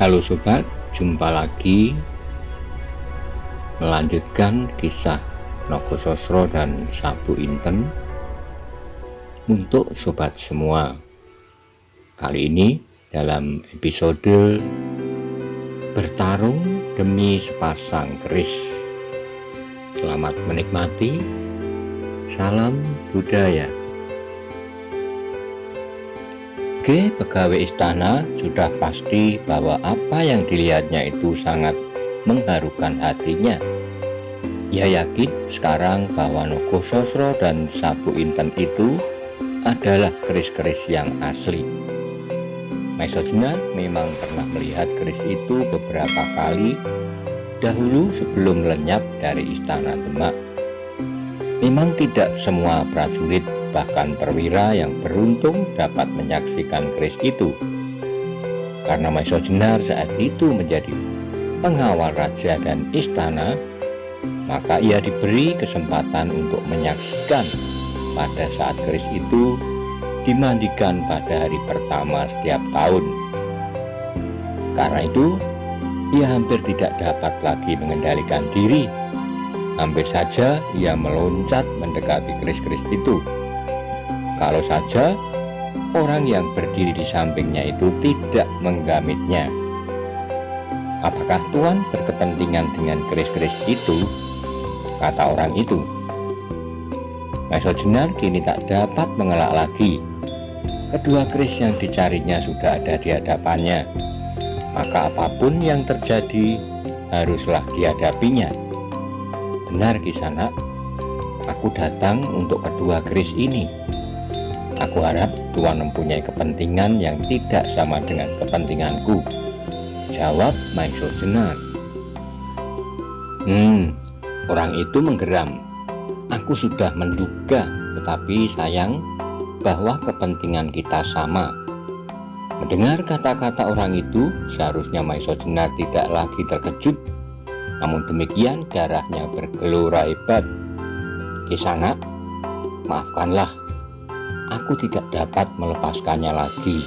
Halo sobat, jumpa lagi melanjutkan kisah Nogososro dan Sabu Inten untuk sobat semua. Kali ini dalam episode bertarung demi sepasang keris. Selamat menikmati. Salam budaya. Pegawai istana sudah pasti bahwa apa yang dilihatnya itu sangat mengharukan hatinya. Ia yakin sekarang bahwa Nogososro dan Sabu Inten itu adalah keris-keris yang asli. Maisojenar memang pernah melihat keris itu beberapa kali dahulu sebelum lenyap dari istana Demak. Memang tidak semua prajurit bahkan perwira yang beruntung dapat menyaksikan keris itu. Karena Maisojenar saat itu menjadi pengawal raja dan istana, maka ia diberi kesempatan untuk menyaksikan pada saat keris itu dimandikan pada hari pertama setiap tahun. Karena itu, ia hampir tidak dapat lagi mengendalikan diri. Hampir saja ia meloncat mendekati keris-keris itu. Kalau saja orang yang berdiri di sampingnya itu tidak menggamitnya. Apakah Tuan berkepentingan dengan keris-keris itu? Kata orang itu. Maisojenar kini tak dapat mengelak lagi. Kedua keris yang dicarinya sudah ada di hadapannya. Maka apapun yang terjadi haruslah dihadapinya. Benar Kisanak, aku datang untuk kedua keris ini. Aku harap Tuan mempunyai kepentingan yang tidak sama dengan kepentinganku, jawab Maisojenar. Orang itu menggeram. Aku sudah menduga, tetapi sayang bahwa kepentingan kita sama. Mendengar kata-kata orang itu, seharusnya Maisojenar tidak lagi terkejut. Namun demikian darahnya bergelora hebat. Kisanak, maafkanlah. Aku tidak dapat melepaskannya lagi,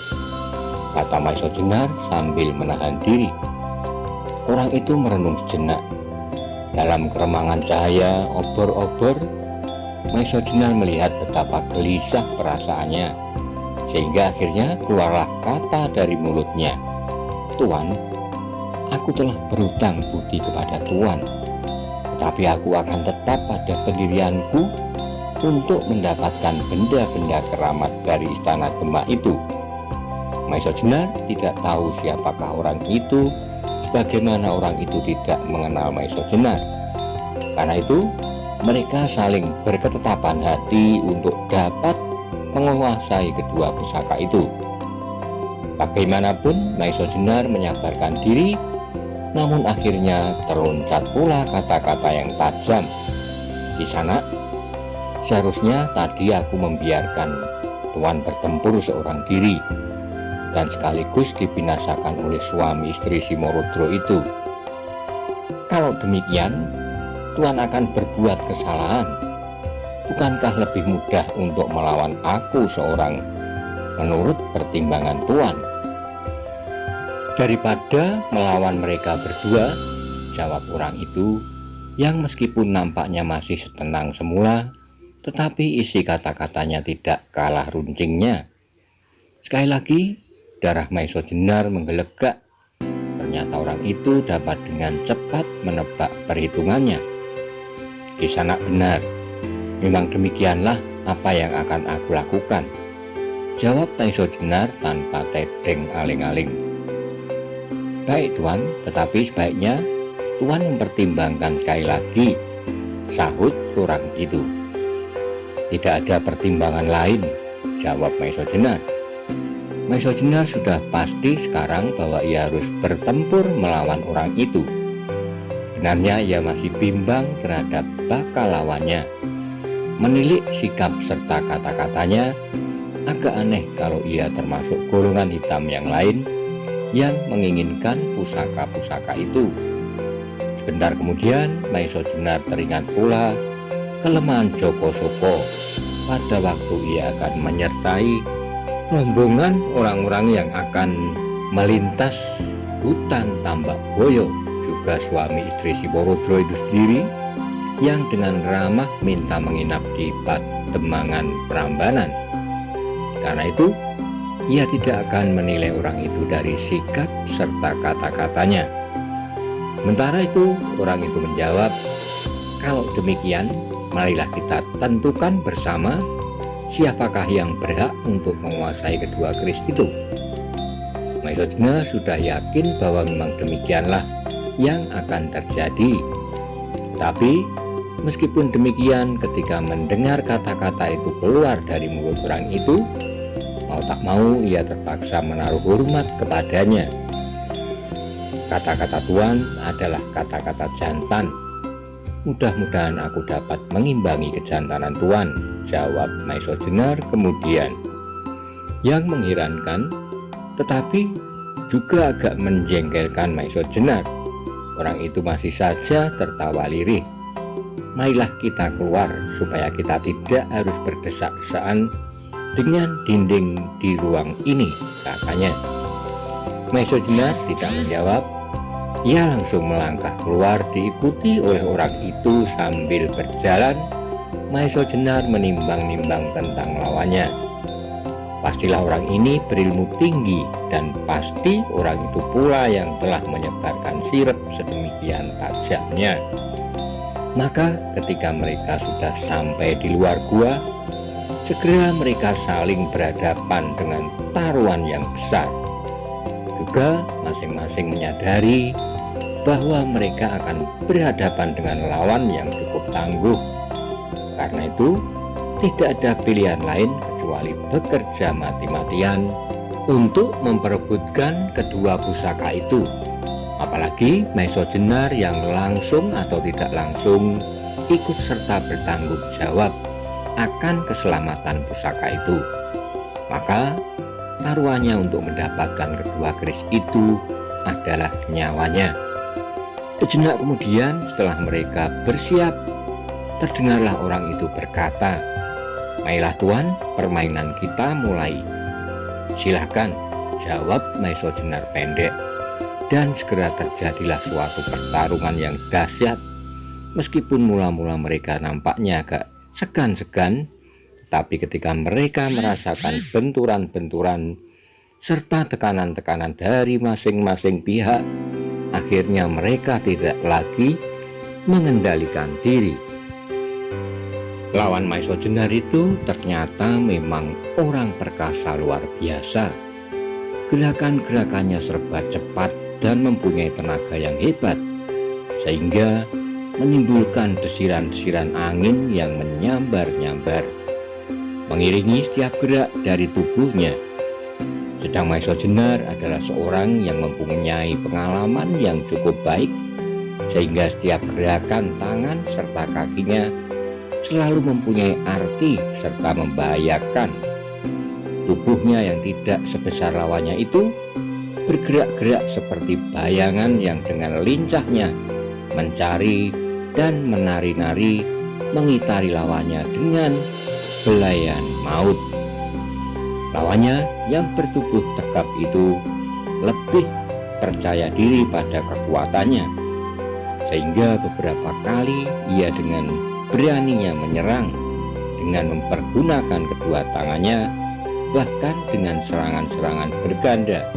kata Maisojenar sambil menahan diri. Orang itu merenung sejenak. Dalam keremangan cahaya obor-obor, Maisojenar melihat betapa gelisah perasaannya, sehingga akhirnya keluarlah kata dari mulutnya. Tuan, aku telah berhutang budi kepada Tuan, tetapi aku akan tetap pada pendirianku untuk mendapatkan benda-benda keramat dari istana Demak itu. Maisojenar tidak tahu siapakah orang itu, sebagaimana orang itu tidak mengenal Maisojenar. Karena itu, mereka saling berketetapan hati untuk dapat menguasai kedua pusaka itu. Bagaimanapun, Maisojenar menyabarkan diri, namun akhirnya terloncat pula kata-kata yang tajam. Kisanak, seharusnya tadi aku membiarkan Tuan bertempur seorang diri dan sekaligus dibinasakan oleh suami istri Simorodro itu. Kalau demikian, Tuan akan berbuat kesalahan. Bukankah lebih mudah untuk melawan aku seorang menurut pertimbangan Tuan daripada melawan mereka berdua, jawab orang itu yang meskipun nampaknya masih setenang semula, tetapi isi kata-katanya tidak kalah runcingnya. Sekali lagi, darah Maisojenar menggelegak. Ternyata orang itu dapat dengan cepat menebak perhitungannya. Kisanak benar, memang demikianlah apa yang akan aku lakukan, jawab Maisojenar tanpa tedeng aling-aling. Baik Tuan, tetapi sebaiknya Tuan mempertimbangkan sekali lagi, sahut orang itu. Tidak ada pertimbangan lain, jawab Maisojenar. Maisojenar sudah pasti sekarang bahwa ia harus bertempur melawan orang itu. Sebenarnya ia masih bimbang terhadap bakal lawannya. Menilik sikap serta kata-katanya, agak aneh kalau ia termasuk golongan hitam yang lain yang menginginkan pusaka-pusaka itu. Sebentar kemudian, Maisojenar teringat pula kelemahan Jokosoko pada waktu ia akan menyertai rombongan orang-orang yang akan melintas Hutan Tambak Boyo, juga suami istri si Borodro itu sendiri, yang dengan ramah minta menginap di Pademangan Prambanan. Karena itu, ia tidak akan menilai orang itu dari sikap serta kata-katanya. Sementara itu, orang itu menjawab, "Kalau demikian, marilah kita tentukan bersama siapakah yang berhak untuk menguasai kedua keris itu." Maisojena sudah yakin bahwa memang demikianlah yang akan terjadi. Tapi meskipun demikian, ketika mendengar kata-kata itu keluar dari mulut orang itu, mau tak mau ia terpaksa menaruh hormat kepadanya. Kata-kata Tuan adalah kata-kata jantan. "Mudah-mudahan aku dapat mengimbangi kejantanan Tuan," jawab Maisojenar kemudian. Yang mengherankan, tetapi juga agak menjengkelkan Maisojenar, orang itu masih saja tertawa lirih. "Marilah kita keluar supaya kita tidak harus berdesak-desakan dengan dinding di ruang ini," katanya. Maisojenar tidak menjawab. Ia langsung melangkah keluar diikuti oleh orang itu. Sambil berjalan, Maisojenar menimbang-nimbang tentang lawannya. Pastilah orang ini berilmu tinggi, dan pasti orang itu pula yang telah menyebarkan sirep sedemikian tajamnya. Maka ketika mereka sudah sampai di luar gua, segera mereka saling berhadapan dengan taruhan yang besar. Juga masing-masing menyadari bahwa mereka akan berhadapan dengan lawan yang cukup tangguh. Karena itu, tidak ada pilihan lain kecuali bekerja mati-matian untuk memperebutkan kedua pusaka itu. Apalagi Maisojenar yang langsung atau tidak langsung ikut serta bertanggung jawab akan keselamatan pusaka itu. Maka taruhannya untuk mendapatkan kedua keris itu adalah nyawanya. Sejenak kemudian, setelah mereka bersiap, terdengarlah orang itu berkata, "Marilah Tuan, permainan kita mulai." "Silakan," jawab Maisojenar pendek. Dan segera terjadilah suatu pertarungan yang dahsyat. Meskipun mula-mula mereka nampaknya agak segan-segan, tapi ketika mereka merasakan benturan-benturan serta tekanan-tekanan dari masing-masing pihak, akhirnya mereka tidak lagi mengendalikan diri. Lawan Maisojenar itu ternyata memang orang perkasa luar biasa. Gerakan-gerakannya serba cepat dan mempunyai tenaga yang hebat, sehingga menimbulkan desiran-desiran angin yang menyambar-nyambar mengiringi setiap gerak dari tubuhnya. Sedang Maisojenar adalah seorang yang mempunyai pengalaman yang cukup baik, sehingga setiap gerakan tangan serta kakinya selalu mempunyai arti serta membahayakan. Tubuhnya yang tidak sebesar lawannya itu bergerak-gerak seperti bayangan yang dengan lincahnya mencari dan menari-nari mengitari lawannya dengan belayan maut. Lawannya yang bertubuh tegap itu lebih percaya diri pada kekuatannya, sehingga beberapa kali ia dengan beraninya menyerang dengan mempergunakan kedua tangannya, bahkan dengan serangan-serangan berganda,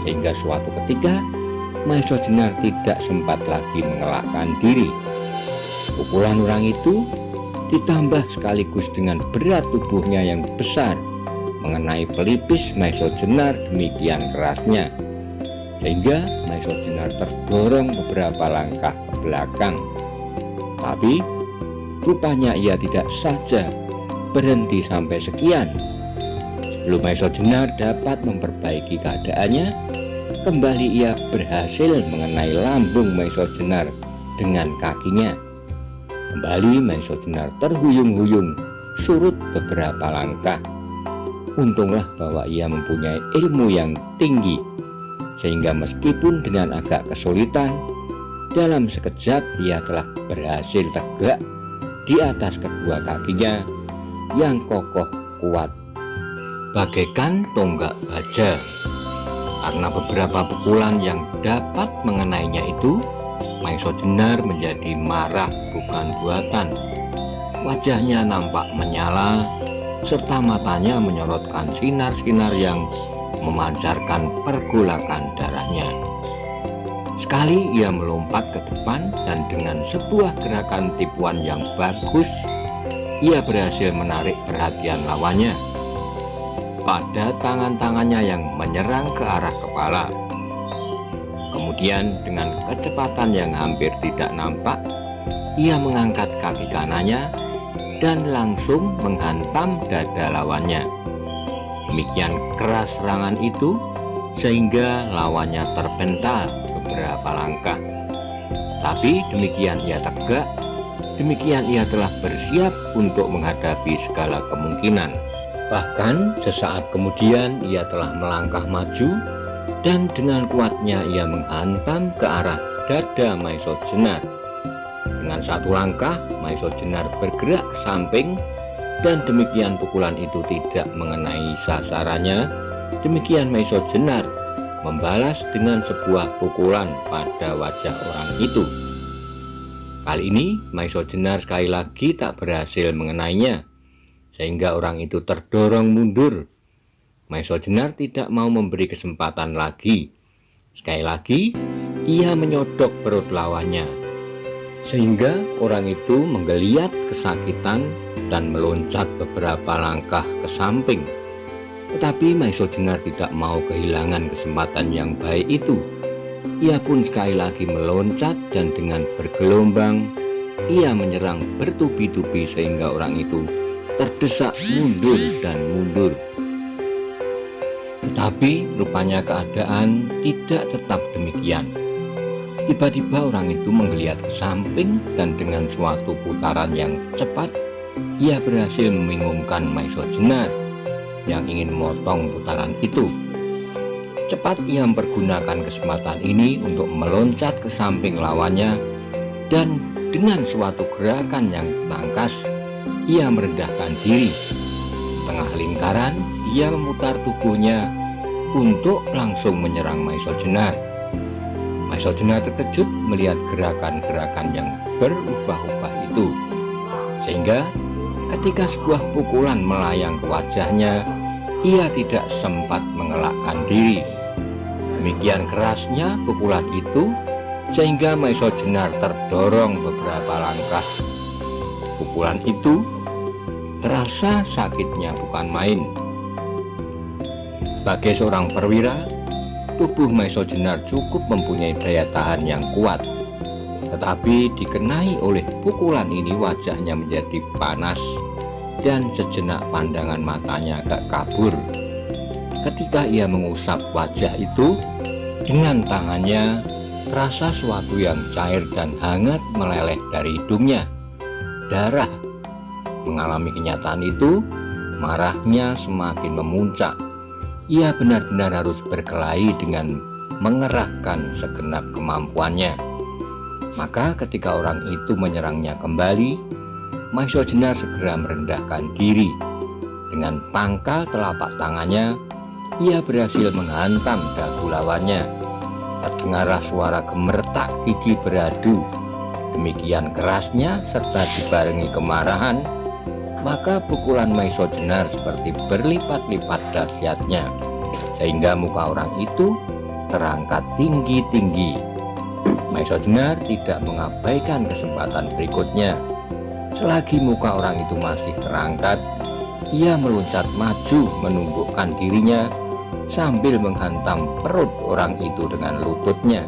sehingga suatu ketika Maisojenar tidak sempat lagi mengelakkan diri. Pukulan orang itu ditambah sekaligus dengan berat tubuhnya yang besar mengenai pelipis Maisojenar demikian kerasnya, sehingga Maisojenar terdorong beberapa langkah ke belakang. Tapi rupanya ia tidak saja berhenti sampai sekian. Sebelum Maisojenar dapat memperbaiki keadaannya, kembali ia berhasil mengenai lambung Maisojenar dengan kakinya. Kembali Maisojenar terhuyung-huyung surut beberapa langkah. Untunglah bahwa ia mempunyai ilmu yang tinggi, sehingga meskipun dengan agak kesulitan, dalam sekejap ia telah berhasil tegak di atas kedua kakinya yang kokoh kuat bagaikan tonggak baja. Karena beberapa pukulan yang dapat mengenainya itu, Maiso Jenar menjadi marah bukan buatan. Wajahnya nampak menyala, serta matanya menyorotkan sinar-sinar yang memancarkan pergolakan darahnya. Sekali ia melompat ke depan dan dengan sebuah gerakan tipuan yang bagus, ia berhasil menarik perhatian lawannya pada tangan-tangannya yang menyerang ke arah kepala. Kemudian dengan kecepatan yang hampir tidak nampak, ia mengangkat kaki kanannya dan langsung menghantam dada lawannya. Demikian keras serangan itu sehingga lawannya terpental beberapa langkah. Tapi demikian ia tegak, demikian ia telah bersiap untuk menghadapi segala kemungkinan. Bahkan sesaat kemudian ia telah melangkah maju dan dengan kuatnya ia menghantam ke arah dada Maiso Jenar. Dengan satu langkah, Maiso Jenar bergerak ke samping dan demikian pukulan itu tidak mengenai sasarannya. Demikian Maiso Jenar membalas dengan sebuah pukulan pada wajah orang itu. Kali ini Maiso Jenar sekali lagi tak berhasil mengenainya, sehingga orang itu terdorong mundur. Maiso Jenar tidak mau memberi kesempatan lagi. Sekali lagi ia menyodok perut lawannya, sehingga orang itu menggeliat kesakitan dan meloncat beberapa langkah ke samping. Tetapi Maiso Jenar tidak mau kehilangan kesempatan yang baik itu. Ia pun sekali lagi meloncat dan dengan bergelombang ia menyerang bertubi-tubi sehingga orang itu terdesak mundur dan mundur. Tetapi rupanya keadaan tidak tetap demikian. Tiba-tiba orang itu menggeliat ke samping dan dengan suatu putaran yang cepat ia berhasil membingungkan Maiso Jenar yang ingin memotong putaran itu. Cepat ia mempergunakan kesempatan ini untuk meloncat ke samping lawannya dan dengan suatu gerakan yang tangkas ia merendahkan diri. Tengah lingkaran ia memutar tubuhnya untuk langsung menyerang Maiso Jenar. Maiso Jenar terkejut melihat gerakan-gerakan yang berubah-ubah itu, sehingga ketika sebuah pukulan melayang ke wajahnya, ia tidak sempat mengelakkan diri. Demikian kerasnya pukulan itu sehingga Maiso Jenar terdorong beberapa langkah. Pukulan itu terasa sakitnya bukan main. Sebagai seorang perwira, tubuh Maiso Jenar cukup mempunyai daya tahan yang kuat. Tetapi dikenai oleh pukulan ini wajahnya menjadi panas dan sejenak pandangan matanya agak kabur. Ketika ia mengusap wajah itu dengan tangannya, terasa sesuatu yang cair dan hangat meleleh dari hidungnya. Darah. Mengalami kenyataan itu, marahnya semakin memuncak. Ia benar-benar harus berkelahi dengan mengerahkan segenap kemampuannya. Maka ketika orang itu menyerangnya kembali, Maiso Jenar segera merendahkan diri. Dengan pangkal telapak tangannya, ia berhasil menghantam dagu lawannya. Terdengarlah suara gemertak gigi beradu. Demikian kerasnya serta dibarengi kemarahan, maka pukulan Maiso Jenar seperti berlipat-lipat dahsyatnya, sehingga muka orang itu terangkat tinggi-tinggi. Maiso Jenar tidak mengabaikan kesempatan berikutnya. Selagi muka orang itu masih terangkat, ia meloncat maju menundukkan dirinya sambil menghantam perut orang itu dengan lututnya.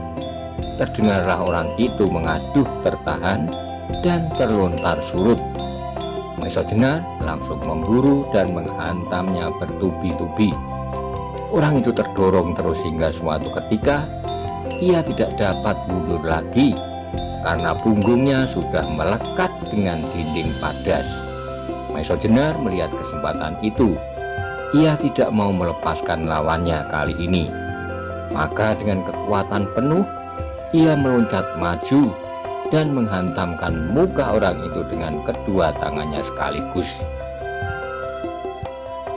Terdengarlah orang itu mengaduh tertahan dan terlontar surut. Maiso Jenar langsung memburu dan menghantamnya bertubi-tubi. Orang itu terdorong terus hingga suatu ketika ia tidak dapat mundur lagi karena punggungnya sudah melekat dengan dinding padas. Maiso Jenar melihat kesempatan itu. Ia tidak mau melepaskan lawannya kali ini. Maka dengan kekuatan penuh ia meloncat maju dan menghantamkan muka orang itu dengan kedua tangannya sekaligus.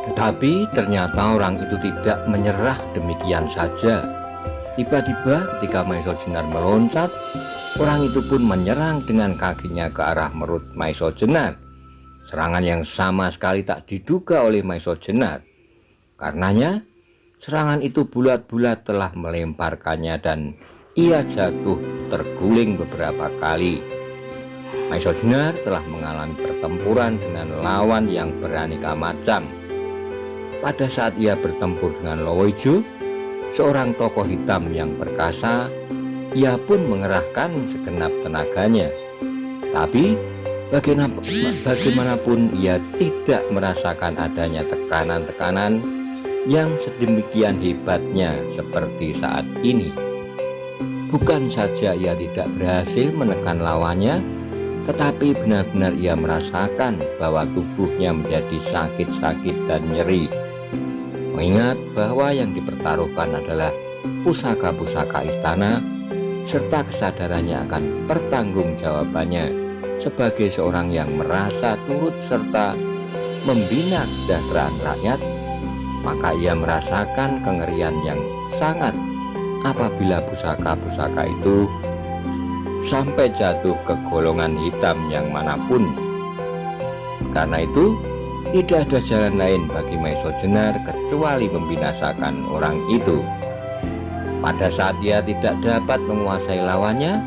Tetapi ternyata orang itu tidak menyerah demikian saja. Tiba-tiba ketika Maesa Jenar meloncat, orang itu pun menyerang dengan kakinya ke arah perut Maesa Jenar. Serangan yang sama sekali tak diduga oleh Maesa Jenar. Karenanya serangan itu bulat-bulat telah melemparkannya dan ia jatuh terguling beberapa kali. Maesa Jenar telah mengalami pertempuran dengan lawan yang beraneka macam. Pada saat ia bertempur dengan Lowoijo, seorang tokoh hitam yang perkasa, ia pun mengerahkan segenap tenaganya. Tapi bagaimanapun ia tidak merasakan adanya tekanan-tekanan yang sedemikian hebatnya seperti saat ini. Bukan saja ia tidak berhasil menekan lawannya, tetapi benar-benar ia merasakan bahwa tubuhnya menjadi sakit-sakit dan nyeri. Mengingat bahwa yang dipertaruhkan adalah pusaka-pusaka istana serta kesadarannya akan pertanggungjawabannya sebagai seorang yang merasa turut serta membina kesejahteraan rakyat, maka ia merasakan kengerian yang sangat apabila pusaka-pusaka itu sampai jatuh ke golongan hitam yang manapun. Karena itu tidak ada jalan lain bagi Maesa Jenar kecuali membinasakan orang itu. Pada saat ia tidak dapat menguasai lawannya,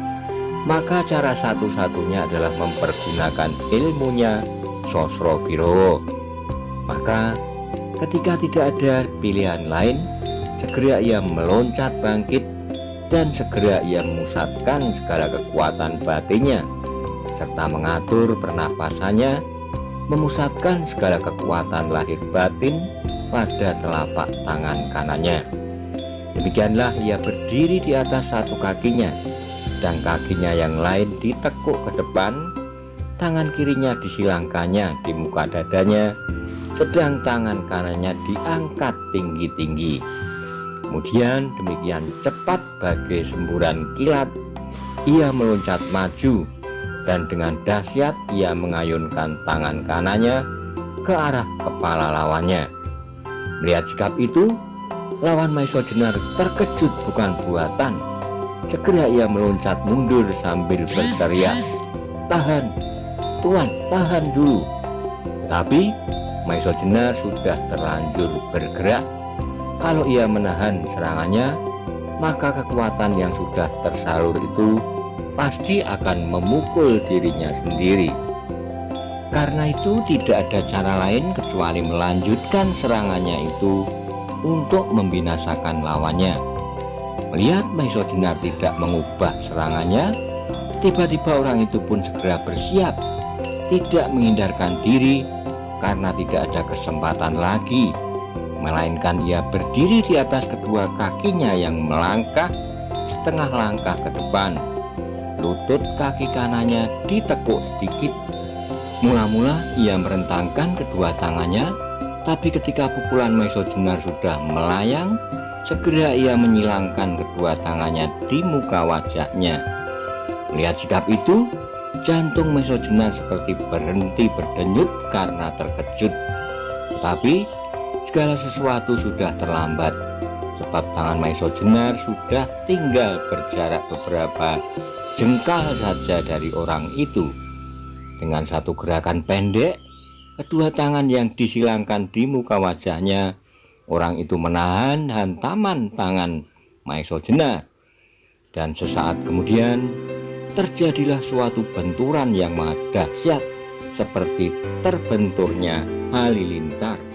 maka cara satu-satunya adalah mempergunakan ilmunya Sosrovirowo. Maka ketika tidak ada pilihan lain, segera ia meloncat bangkit dan segera ia memusatkan segala kekuatan batinnya serta mengatur pernapasannya, memusatkan segala kekuatan lahir batin pada telapak tangan kanannya. Demikianlah ia berdiri di atas satu kakinya, dan kakinya yang lain ditekuk ke depan, tangan kirinya disilangkannya di muka dadanya, sedang tangan kanannya diangkat tinggi-tinggi. Kemudian demikian cepat bagai semburan kilat, ia meloncat maju dan dengan dahsyat ia mengayunkan tangan kanannya ke arah kepala lawannya. Melihat sikap itu, lawan Maesa Jenar terkejut bukan buatan. Segera ia meloncat mundur sambil berteriak, "Tahan, Tuan, tahan dulu." Tetapi Maesa Jenar sudah terlanjur bergerak. Kalau ia menahan serangannya, maka kekuatan yang sudah tersalur itu pasti akan memukul dirinya sendiri. Karena itu tidak ada cara lain kecuali melanjutkan serangannya itu untuk membinasakan lawannya. Melihat Maesa Jenar tidak mengubah serangannya, tiba-tiba orang itu pun segera bersiap, tidak menghindarkan diri karena tidak ada kesempatan lagi, melainkan ia berdiri di atas kedua kakinya yang melangkah setengah langkah ke depan. Lutut kaki kanannya ditekuk sedikit. Mula-mula ia merentangkan kedua tangannya, tapi ketika pukulan Maesa Jenar sudah melayang, segera ia menyilangkan kedua tangannya di muka wajahnya. Melihat sikap itu, jantung Maesa Jenar seperti berhenti berdenyut karena terkejut. Tapi segala sesuatu sudah terlambat, sebab tangan Maesa Jenar sudah tinggal berjarak beberapa jengkal saja dari orang itu. Dengan satu gerakan pendek, kedua tangan yang disilangkan di muka wajahnya, orang itu menahan hantaman tangan Maesa Jenar. Dan sesaat kemudian terjadilah suatu benturan yang dahsyat, seperti terbenturnya halilintar.